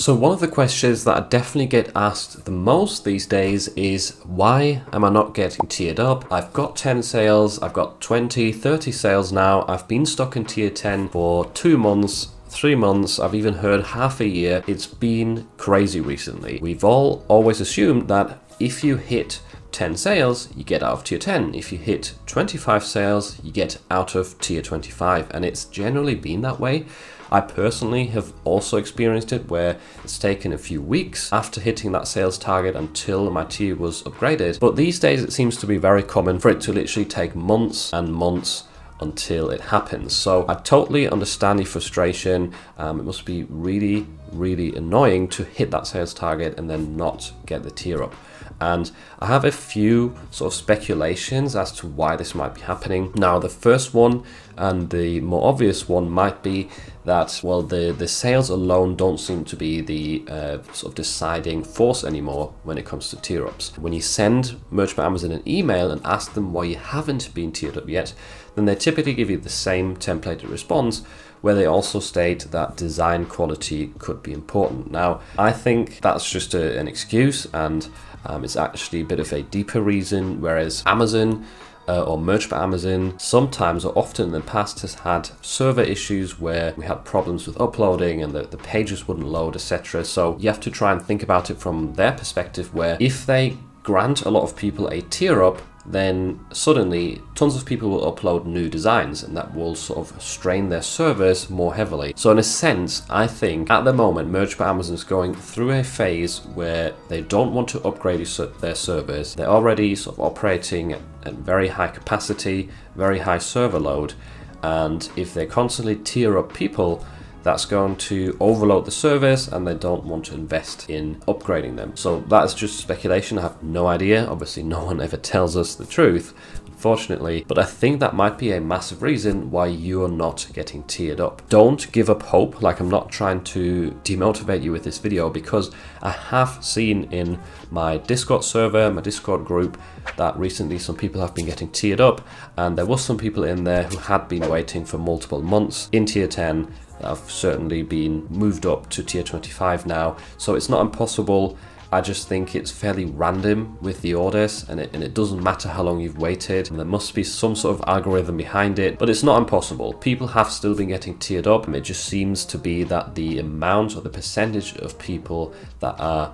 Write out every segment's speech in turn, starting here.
So one of the questions that I definitely get asked the most these days is, why am I not getting tiered up? I've got 10 sales, I've got 20, 30 sales now, I've been stuck in tier 10 for 2 months, 3 months, I've even heard half a year. It's been crazy recently. We've all always assumed that if you hit 10 sales, you get out of tier 10. If you hit 25 sales, you get out of tier 25. And it's generally been that way. I personally have also experienced it where it's taken a few weeks after hitting that sales target until my tier was upgraded. But these days it seems to be very common for it to literally take months and months until it happens. So I totally understand the frustration. It must be really, really annoying to hit that sales target and then not get the tier up. And I have a few sort of speculations as to why this might be happening. Now, the first one and the more obvious one might be that, well, the sales alone don't seem to be the sort of deciding force anymore when it comes to tier ups. When you send Merch by Amazon an email and ask them why you haven't been tiered up yet, then they typically give you the same templated response, where they also state that design quality could be important. Now, I think that's just an excuse, and it's actually a bit of a deeper reason, whereas Amazon or Merch by Amazon sometimes or often in the past has had server issues where we had problems with uploading and the pages wouldn't load, etc. So you have to try and think about it from their perspective, where if they grant a lot of people a tier up, then suddenly tons of people will upload new designs, and that will sort of strain their servers more heavily. So in a sense, I think at the moment Merch by Amazon is going through a phase where they don't want to upgrade their servers. They're already sort of operating at very high capacity, very high server load, and if they constantly tier up people, that's going to overload the service, and they don't want to invest in upgrading them. So that's just speculation. I have no idea. Obviously, no one ever tells us the truth, unfortunately. But I think that might be a massive reason why you are not getting tiered up. Don't give up hope. Like, I'm not trying to demotivate you with this video, because I have seen in my Discord server, my Discord group, that recently some people have been getting tiered up, and there was some people in there who had been waiting for multiple months in tier 10. I've certainly been moved up to tier 25 now, so it's not impossible. I just think it's fairly random with the orders, and it doesn't matter how long you've waited, and there must be some sort of algorithm behind it, but it's not impossible. People have still been getting tiered up, and it just seems to be that the amount or the percentage of people that are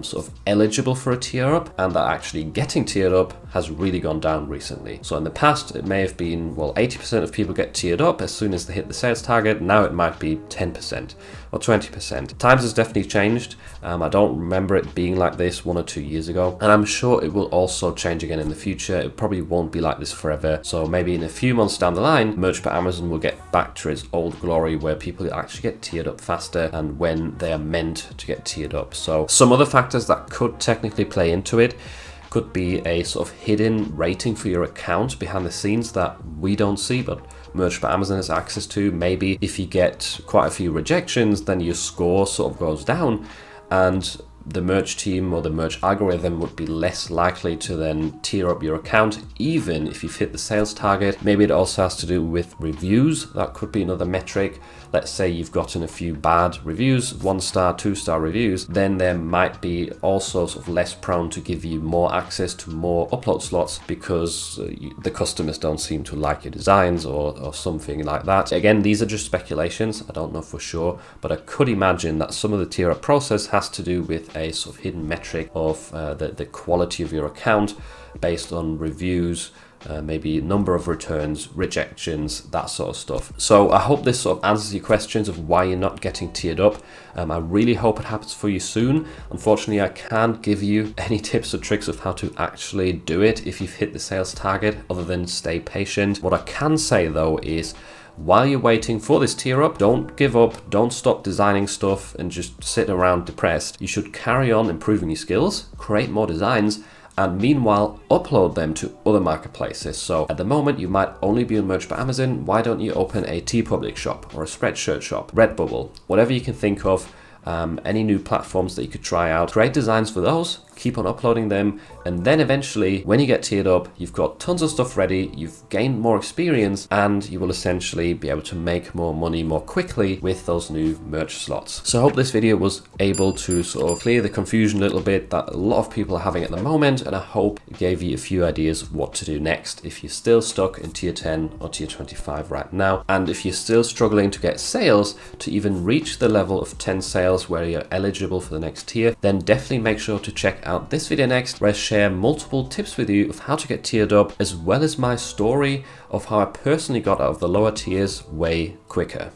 sort of eligible for a tier up and that actually getting tiered up has really gone down recently. So in the past it may have been, well, 80% of people get tiered up as soon as they hit the sales target. Now it might be 10% or 20%. Times has definitely changed. I don't remember it being like this 1 or 2 years ago, and I'm sure it will also change again in the future. It probably won't be like this forever. So maybe in a few months down the line, Merch by Amazon will get back to its old glory, where people actually get tiered up faster and when they are meant to get tiered up. So some other factors that could technically play into it could be a sort of hidden rating for your account behind the scenes that we don't see, but Merch by Amazon has access to. Maybe if you get quite a few rejections, then your score sort of goes down, and the merch team or the merch algorithm would be less likely to then tier up your account, even if you've hit the sales target. Maybe it also has to do with reviews. That could be another metric. Let's say you've gotten a few bad reviews, 1-star, 2-star reviews, then there might be also sort of less prone to give you more access to more upload slots, because the customers don't seem to like your designs or something like that. Again, these are just speculations. I don't know for sure, but I could imagine that some of the tier up process has to do with a sort of hidden metric of the quality of your account based on reviews, maybe number of returns, rejections, that sort of stuff. So I hope this sort of answers your questions of why you're not getting tiered up. I really hope it happens for you soon. Unfortunately, I can't give you any tips or tricks of how to actually do it if you've hit the sales target, other than stay patient. What I can say though is, while you're waiting for this tier up, don't give up, don't stop designing stuff and just sit around depressed. You should carry on improving your skills, create more designs, and meanwhile upload them to other marketplaces. So at the moment you might only be on Merch by Amazon. Why don't you open a TeePublic shop or a Spreadshirt shop, Redbubble, whatever you can think of, any new platforms that you could try out. Create designs for those, keep on uploading them, and then eventually when you get tiered up, you've got tons of stuff ready, you've gained more experience, and you will essentially be able to make more money more quickly with those new merch slots. So I hope this video was able to sort of clear the confusion a little bit that a lot of people are having at the moment, and I hope it gave you a few ideas of what to do next if you're still stuck in tier 10 or tier 25 right now, and if you're still struggling to get sales to even reach the level of 10 sales where you're eligible for the next tier, then definitely make sure to check out this video next, where I share multiple tips with you of how to get tiered up, as well as my story of how I personally got out of the lower tiers way quicker.